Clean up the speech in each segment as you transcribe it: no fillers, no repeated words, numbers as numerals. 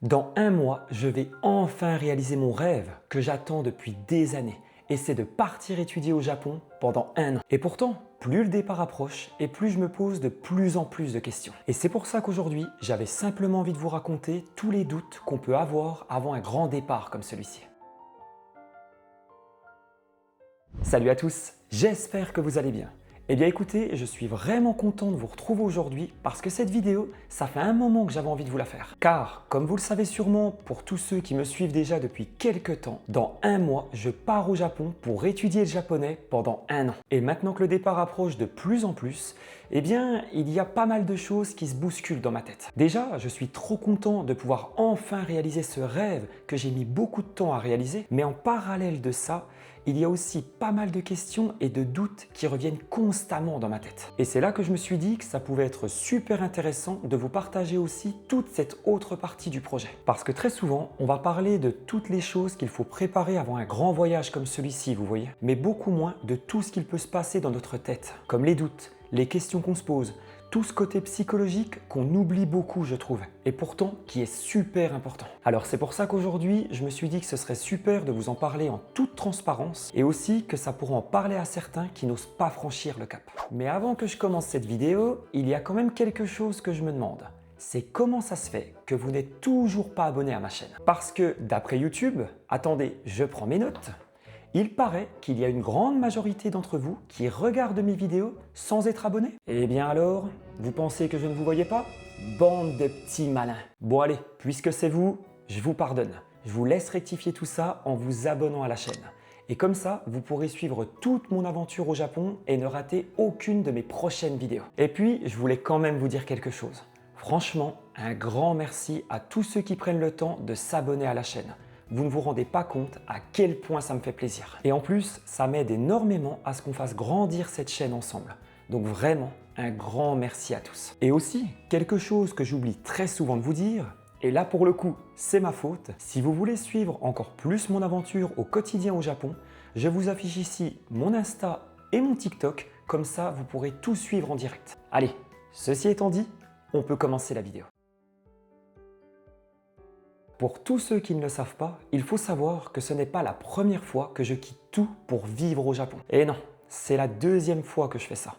Dans un mois, je vais enfin réaliser mon rêve que j'attends depuis des années et c'est de partir étudier au Japon pendant un an. Et pourtant, plus le départ approche et plus je me pose de plus en plus de questions. Et c'est pour ça qu'aujourd'hui, j'avais simplement envie de vous raconter tous les doutes qu'on peut avoir avant un grand départ comme celui-ci. Salut à tous, j'espère que vous allez bien. Eh bien écoutez, je suis vraiment content de vous retrouver aujourd'hui parce que cette vidéo, ça fait un moment que j'avais envie de vous la faire. Car, comme vous le savez sûrement, pour tous ceux qui me suivent déjà depuis quelques temps, dans un mois, je pars au Japon pour étudier le japonais pendant un an. Et maintenant que le départ approche de plus en plus, eh bien, il y a pas mal de choses qui se bousculent dans ma tête. Déjà, je suis trop content de pouvoir enfin réaliser ce rêve que j'ai mis beaucoup de temps à réaliser, mais en parallèle de ça, il y a aussi pas mal de questions et de doutes qui reviennent constamment dans ma tête. Et c'est là que je me suis dit que ça pouvait être super intéressant de vous partager aussi toute cette autre partie du projet. Parce que très souvent, on va parler de toutes les choses qu'il faut préparer avant un grand voyage comme celui-ci, vous voyez, mais beaucoup moins de tout ce qu'il peut se passer dans notre tête, comme les doutes, les questions qu'on se pose, tout ce côté psychologique qu'on oublie beaucoup, je trouve, et pourtant qui est super important. Alors c'est pour ça qu'aujourd'hui, je me suis dit que ce serait super de vous en parler en toute transparence et aussi que ça pourra en parler à certains qui n'osent pas franchir le cap. Mais avant que je commence cette vidéo, il y a quand même quelque chose que je me demande. C'est comment ça se fait que vous n'êtes toujours pas abonné à ma chaîne. Parce que d'après YouTube, attendez, je prends mes notes. Il paraît qu'il y a une grande majorité d'entre vous qui regardent mes vidéos sans être abonnés. Eh bien alors, vous pensez que je ne vous voyais pas? Bande de petits malins. Bon allez, puisque c'est vous, je vous pardonne. Je vous laisse rectifier tout ça en vous abonnant à la chaîne. Et comme ça, vous pourrez suivre toute mon aventure au Japon et ne rater aucune de mes prochaines vidéos. Et puis, je voulais quand même vous dire quelque chose. Franchement, un grand merci à tous ceux qui prennent le temps de s'abonner à la chaîne. Vous ne vous rendez pas compte à quel point ça me fait plaisir. Et en plus, ça m'aide énormément à ce qu'on fasse grandir cette chaîne ensemble. Donc vraiment, un grand merci à tous. Et aussi, quelque chose que j'oublie très souvent de vous dire, et là pour le coup, c'est ma faute, si vous voulez suivre encore plus mon aventure au quotidien au Japon, je vous affiche ici mon Insta et mon TikTok, comme ça vous pourrez tout suivre en direct. Allez, ceci étant dit, on peut commencer la vidéo. Pour tous ceux qui ne le savent pas, il faut savoir que ce n'est pas la première fois que je quitte tout pour vivre au Japon. Et non, c'est la deuxième fois que je fais ça.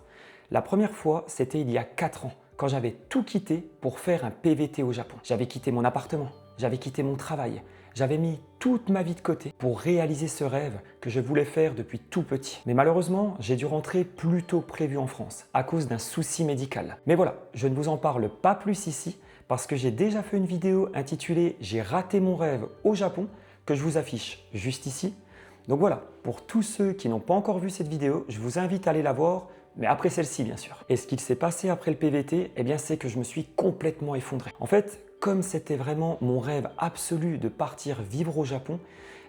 La première fois, c'était il y a 4 ans, quand j'avais tout quitté pour faire un PVT au Japon. J'avais quitté mon appartement, j'avais quitté mon travail, j'avais mis toute ma vie de côté pour réaliser ce rêve que je voulais faire depuis tout petit. Mais malheureusement, j'ai dû rentrer plus tôt que prévu en France à cause d'un souci médical. Mais voilà, je ne vous en parle pas plus ici parce que j'ai déjà fait une vidéo intitulée « J'ai raté mon rêve au Japon » que je vous affiche juste ici. Donc voilà, pour tous ceux qui n'ont pas encore vu cette vidéo, je vous invite à aller la voir, mais après celle-ci bien sûr. Et ce qu'il s'est passé après le PVT, eh bien c'est que je me suis complètement effondré. En fait, comme c'était vraiment mon rêve absolu de partir vivre au Japon,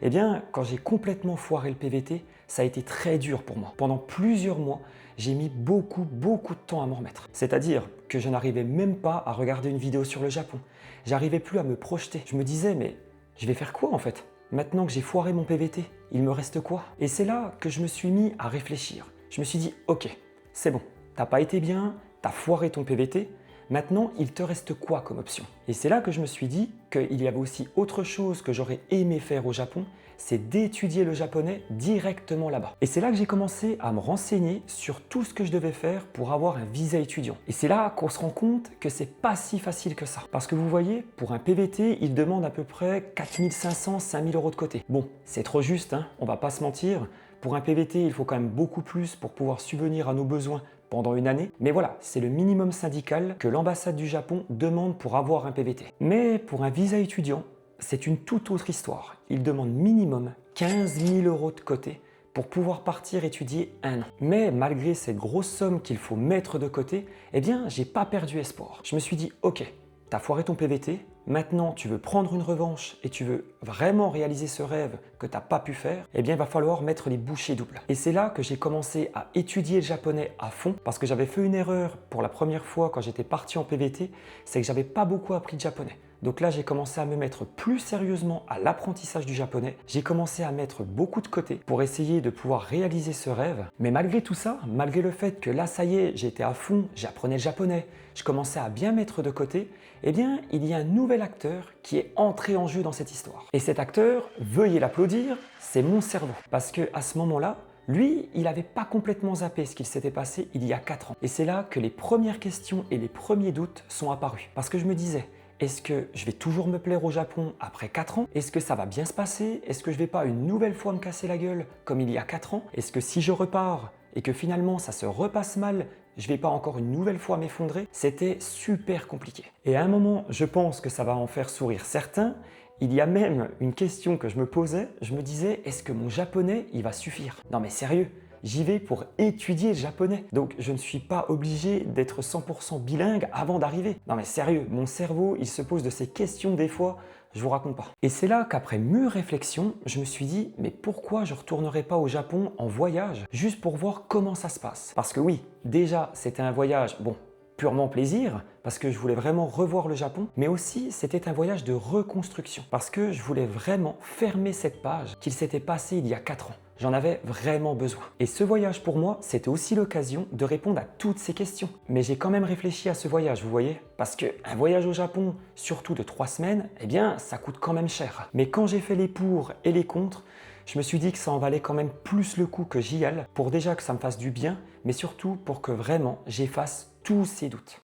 eh bien quand j'ai complètement foiré le PVT, ça a été très dur pour moi. Pendant plusieurs mois, j'ai mis beaucoup de temps à m'en remettre. C'est-à-dire que je n'arrivais même pas à regarder une vidéo sur le Japon. J'arrivais plus à me projeter. Je me disais, mais je vais faire quoi en fait? Maintenant que j'ai foiré mon PVT, il me reste quoi? Et c'est là que je me suis mis à réfléchir. Je me suis dit, ok, c'est bon, t'as pas été bien, t'as foiré ton PVT, maintenant il te reste quoi comme option? Et c'est là que je me suis dit qu'il y avait aussi autre chose que j'aurais aimé faire au Japon, c'est d'étudier le japonais directement là-bas. Et c'est là que j'ai commencé à me renseigner sur tout ce que je devais faire pour avoir un visa étudiant. Et c'est là qu'on se rend compte que c'est pas si facile que ça. Parce que vous voyez, pour un PVT, il demande à peu près 4500, 5000 € de côté. Bon, c'est trop juste, hein, on va pas se mentir. Pour un PVT, il faut quand même beaucoup plus pour pouvoir subvenir à nos besoins pendant une année. Mais voilà, c'est le minimum syndical que l'ambassade du Japon demande pour avoir un PVT. Mais pour un visa étudiant, c'est une toute autre histoire. Il demande minimum 15 000 € de côté pour pouvoir partir étudier un an. Mais malgré cette grosse somme qu'il faut mettre de côté, eh bien, j'ai pas perdu espoir. Je me suis dit, ok, t'as foiré ton PVT, maintenant tu veux prendre une revanche et tu veux vraiment réaliser ce rêve que t'as pas pu faire, eh bien il va falloir mettre les bouchées doubles. Et c'est là que j'ai commencé à étudier le japonais à fond parce que j'avais fait une erreur pour la première fois quand j'étais parti en PVT, c'est que j'avais pas beaucoup appris de japonais. Donc là, j'ai commencé à me mettre plus sérieusement à l'apprentissage du japonais. J'ai commencé à mettre beaucoup de côté pour essayer de pouvoir réaliser ce rêve. Mais malgré tout ça, malgré le fait que là, ça y est, j'étais à fond, j'apprenais le japonais, je commençais à bien mettre de côté, eh bien, il y a un nouvel acteur qui est entré en jeu dans cette histoire. Et cet acteur, veuillez l'applaudir, c'est mon cerveau. Parce que à ce moment-là, lui, il n'avait pas complètement zappé ce qu'il s'était passé il y a 4 ans. Et c'est là que les premières questions et les premiers doutes sont apparus. Parce que je me disais, est-ce que je vais toujours me plaire au Japon après 4 ans? Est-ce que ça va bien se passer? Est-ce que je vais pas une nouvelle fois me casser la gueule comme il y a 4 ans? Est-ce que si je repars et que finalement ça se repasse mal, je vais pas encore une nouvelle fois m'effondrer? C'était super compliqué. Et à un moment, je pense que ça va en faire sourire certains. Il y a même une question que je me posais, je me disais, est-ce que mon japonais, il va suffire? Non mais sérieux, j'y vais pour étudier le japonais. Donc je ne suis pas obligé d'être 100% bilingue avant d'arriver. Non mais sérieux, mon cerveau, il se pose de ces questions des fois, je vous raconte pas. Et c'est là qu'après mûre réflexion, je me suis dit, mais pourquoi je retournerais pas au Japon en voyage, juste pour voir comment ça se passe? Parce que oui, déjà, c'était un voyage, bon, purement plaisir, parce que je voulais vraiment revoir le Japon, mais aussi c'était un voyage de reconstruction, parce que je voulais vraiment fermer cette page qu'il s'était passée il y a 4 ans. J'en avais vraiment besoin. Et ce voyage pour moi, c'était aussi l'occasion de répondre à toutes ces questions. Mais j'ai quand même réfléchi à ce voyage, vous voyez? Parce qu'un voyage au Japon, surtout de 3 semaines, eh bien, ça coûte quand même cher. Mais quand j'ai fait les pour et les contre, je me suis dit que ça en valait quand même plus le coup que j'y aille, pour déjà que ça me fasse du bien, mais surtout pour que vraiment j'efface tous ces doutes.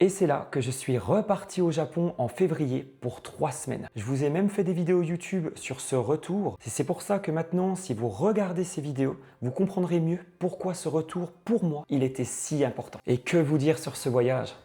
Et c'est là que je suis reparti au Japon en février pour 3 semaines. Je vous ai même fait des vidéos YouTube sur ce retour. Et c'est pour ça que maintenant, si vous regardez ces vidéos, vous comprendrez mieux pourquoi ce retour, pour moi, il était si important. Et que vous dire sur ce voyage?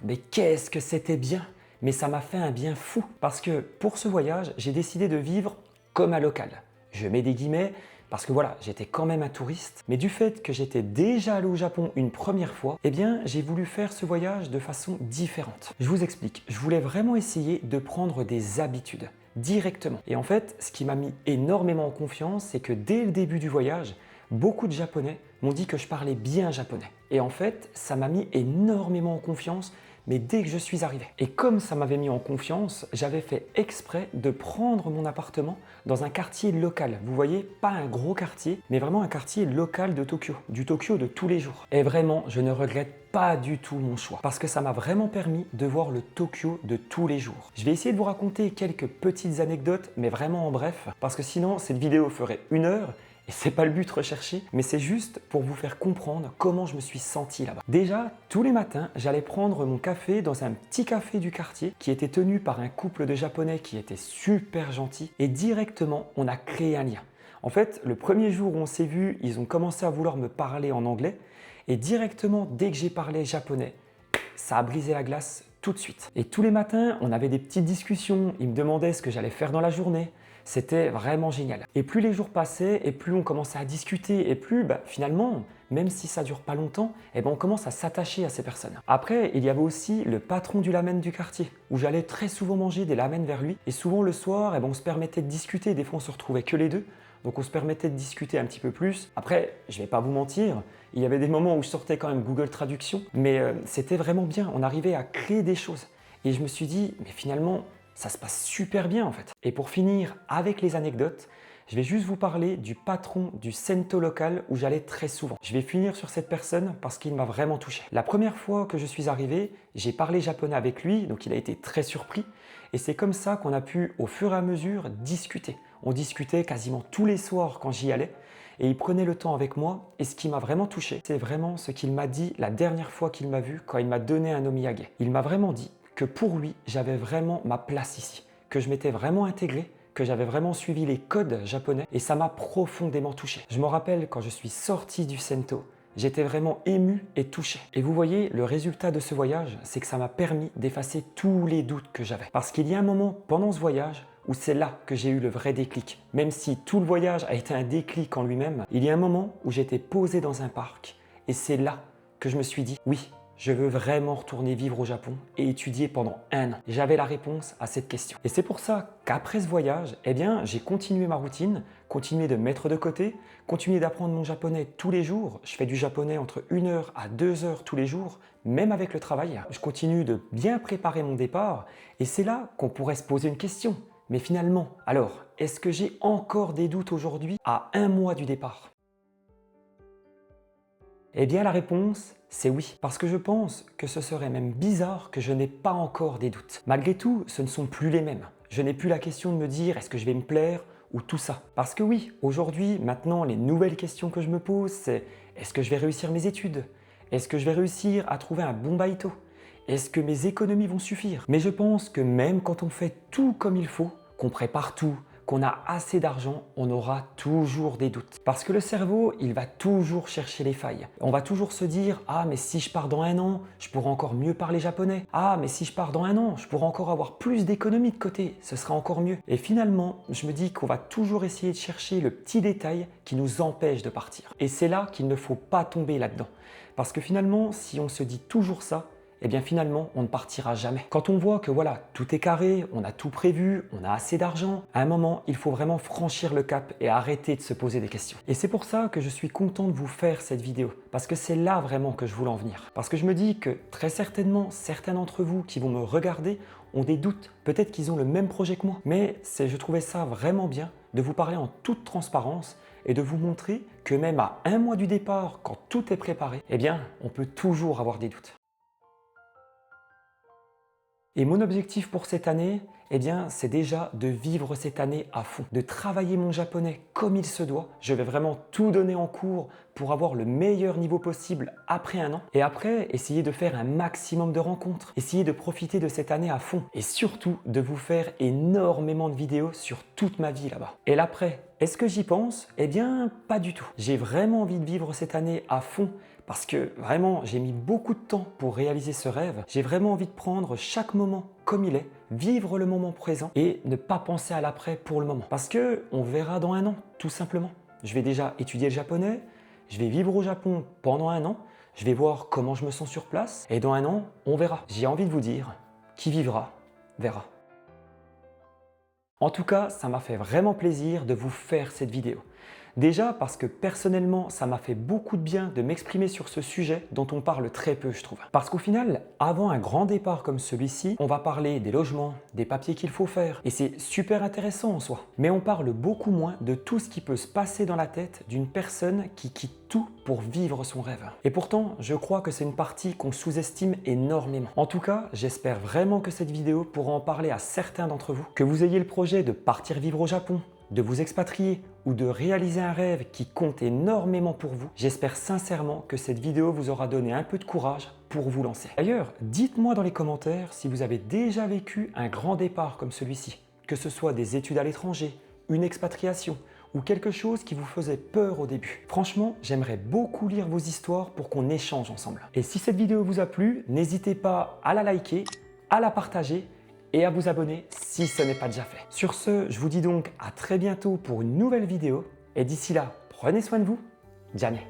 Mais qu'est-ce que c'était bien! Mais ça m'a fait un bien fou. Parce que pour ce voyage, j'ai décidé de vivre comme un local. Je mets des guillemets, parce que voilà, j'étais quand même un touriste, mais du fait que j'étais déjà allé au Japon une première fois, eh bien, j'ai voulu faire ce voyage de façon différente. Je vous explique, je voulais vraiment essayer de prendre des habitudes directement. Et en fait, ce qui m'a mis énormément en confiance, c'est que dès le début du voyage, beaucoup de Japonais m'ont dit que je parlais bien japonais. Et en fait, ça m'a mis énormément en confiance, mais dès que je suis arrivé. Et comme ça m'avait mis en confiance, j'avais fait exprès de prendre mon appartement dans un quartier local. Vous voyez, pas un gros quartier, mais vraiment un quartier local de Tokyo, du Tokyo de tous les jours. Et vraiment, je ne regrette pas du tout mon choix, parce que ça m'a vraiment permis de voir le Tokyo de tous les jours. Je vais essayer de vous raconter quelques petites anecdotes, mais vraiment en bref, parce que sinon, cette vidéo ferait 1 heure, et c'est pas le but recherché, mais c'est juste pour vous faire comprendre comment je me suis senti là-bas. Déjà, tous les matins, j'allais prendre mon café dans un petit café du quartier qui était tenu par un couple de Japonais qui était super gentil, et directement, on a créé un lien. En fait, le premier jour où on s'est vu, ils ont commencé à vouloir me parler en anglais, et directement, dès que j'ai parlé japonais, ça a brisé la glace tout de suite. Et tous les matins, on avait des petites discussions, ils me demandaient ce que j'allais faire dans la journée. C'était vraiment génial. Et plus les jours passaient, et plus on commençait à discuter, et plus finalement, même si ça dure pas longtemps, on commence à s'attacher à ces personnes. Après, il y avait aussi le patron du ramen du quartier, où j'allais très souvent manger des ramen vers lui, et souvent le soir, on se permettait de discuter, des fois on se retrouvait que les deux, donc on se permettait de discuter un petit peu plus. Après, je vais pas vous mentir, il y avait des moments où je sortais quand même Google Traduction, mais c'était vraiment bien, on arrivait à créer des choses. Et je me suis dit, mais finalement, ça se passe super bien en fait. Et pour finir avec les anecdotes, je vais juste vous parler du patron du Sento local où j'allais très souvent. Je vais finir sur cette personne parce qu'il m'a vraiment touché. La première fois que je suis arrivé, j'ai parlé japonais avec lui, donc il a été très surpris. Et c'est comme ça qu'on a pu au fur et à mesure discuter. On discutait quasiment tous les soirs quand j'y allais. Et il prenait le temps avec moi. Et ce qui m'a vraiment touché, c'est vraiment ce qu'il m'a dit la dernière fois qu'il m'a vu quand il m'a donné un omiyage. Il m'a vraiment dit que pour lui, j'avais vraiment ma place ici, que je m'étais vraiment intégré, que j'avais vraiment suivi les codes japonais et ça m'a profondément touché. Je me rappelle quand je suis sorti du Sento, j'étais vraiment ému et touché. Et vous voyez, le résultat de ce voyage, c'est que ça m'a permis d'effacer tous les doutes que j'avais. Parce qu'il y a un moment pendant ce voyage où c'est là que j'ai eu le vrai déclic. Même si tout le voyage a été un déclic en lui-même, il y a un moment où j'étais posé dans un parc et c'est là que je me suis dit, oui, je veux vraiment retourner vivre au Japon et étudier pendant 1 an? J'avais la réponse à cette question. Et c'est pour ça qu'après ce voyage, eh bien, j'ai continué ma routine, continué de mettre de côté, continué d'apprendre mon japonais tous les jours. Je fais du japonais entre 1 heure à 2 heures tous les jours, même avec le travail. Je continue de bien préparer mon départ et c'est là qu'on pourrait se poser une question. Mais finalement, alors, est-ce que j'ai encore des doutes aujourd'hui à 1 mois du départ? Eh bien la réponse, c'est oui, parce que je pense que ce serait même bizarre que je n'ai pas encore des doutes. Malgré tout, ce ne sont plus les mêmes. Je n'ai plus la question de me dire est-ce que je vais me plaire ou tout ça. Parce que oui, aujourd'hui, maintenant, les nouvelles questions que je me pose, c'est est-ce que je vais réussir mes études? Est-ce que je vais réussir à trouver un bon baïto? Est-ce que mes économies vont suffire? Mais je pense que même quand on fait tout comme il faut, qu'on prépare tout, qu'on a assez d'argent, on aura toujours des doutes. Parce que le cerveau, il va toujours chercher les failles. On va toujours se dire « Ah, mais si je pars dans 1 an, je pourrai encore mieux parler japonais. Ah, mais si je pars dans 1 an, je pourrai encore avoir plus d'économies de côté. Ce sera encore mieux. » Et finalement, je me dis qu'on va toujours essayer de chercher le petit détail qui nous empêche de partir. Et c'est là qu'il ne faut pas tomber là-dedans. Parce que finalement, si on se dit toujours ça, eh bien finalement, on ne partira jamais. Quand on voit que voilà, tout est carré, on a tout prévu, on a assez d'argent, à un moment, il faut vraiment franchir le cap et arrêter de se poser des questions. Et c'est pour ça que je suis content de vous faire cette vidéo, parce que c'est là vraiment que je voulais en venir. Parce que je me dis que très certainement, certains d'entre vous qui vont me regarder ont des doutes, peut-être qu'ils ont le même projet que moi, mais je trouvais ça vraiment bien de vous parler en toute transparence et de vous montrer que même à 1 mois du départ, quand tout est préparé, eh bien, on peut toujours avoir des doutes. Et mon objectif pour cette année, eh bien, c'est déjà de vivre cette année à fond, de travailler mon japonais comme il se doit. Je vais vraiment tout donner en cours pour avoir le meilleur niveau possible après 1 an. Et après, essayer de faire un maximum de rencontres, essayer de profiter de cette année à fond et surtout de vous faire énormément de vidéos sur toute ma vie là-bas. Et l'après, est-ce que j'y pense? Eh bien, pas du tout. J'ai vraiment envie de vivre cette année à fond parce que vraiment, j'ai mis beaucoup de temps pour réaliser ce rêve. J'ai vraiment envie de prendre chaque moment comme il est, vivre le moment présent et ne pas penser à l'après pour le moment. Parce que on verra dans 1 an, tout simplement. Je vais déjà étudier le japonais, je vais vivre au Japon pendant 1 an, je vais voir comment je me sens sur place et dans 1 an, on verra. J'ai envie de vous dire, qui vivra, verra. En tout cas, ça m'a fait vraiment plaisir de vous faire cette vidéo. Déjà parce que personnellement, ça m'a fait beaucoup de bien de m'exprimer sur ce sujet dont on parle très peu, je trouve. Parce qu'au final, avant un grand départ comme celui-ci, on va parler des logements, des papiers qu'il faut faire, et c'est super intéressant en soi. Mais on parle beaucoup moins de tout ce qui peut se passer dans la tête d'une personne qui quitte tout pour vivre son rêve. Et pourtant, je crois que c'est une partie qu'on sous-estime énormément. En tout cas, j'espère vraiment que cette vidéo pourra en parler à certains d'entre vous. Que vous ayez le projet de partir vivre au Japon, de vous expatrier ou de réaliser un rêve qui compte énormément pour vous, j'espère sincèrement que cette vidéo vous aura donné un peu de courage pour vous lancer. D'ailleurs, dites-moi dans les commentaires si vous avez déjà vécu un grand départ comme celui-ci, que ce soit des études à l'étranger, une expatriation ou quelque chose qui vous faisait peur au début. Franchement, j'aimerais beaucoup lire vos histoires pour qu'on échange ensemble. Et si cette vidéo vous a plu, n'hésitez pas à la liker, à la partager et à vous abonner si ce n'est pas déjà fait. Sur ce, je vous dis donc à très bientôt pour une nouvelle vidéo et d'ici là, prenez soin de vous. Jamais.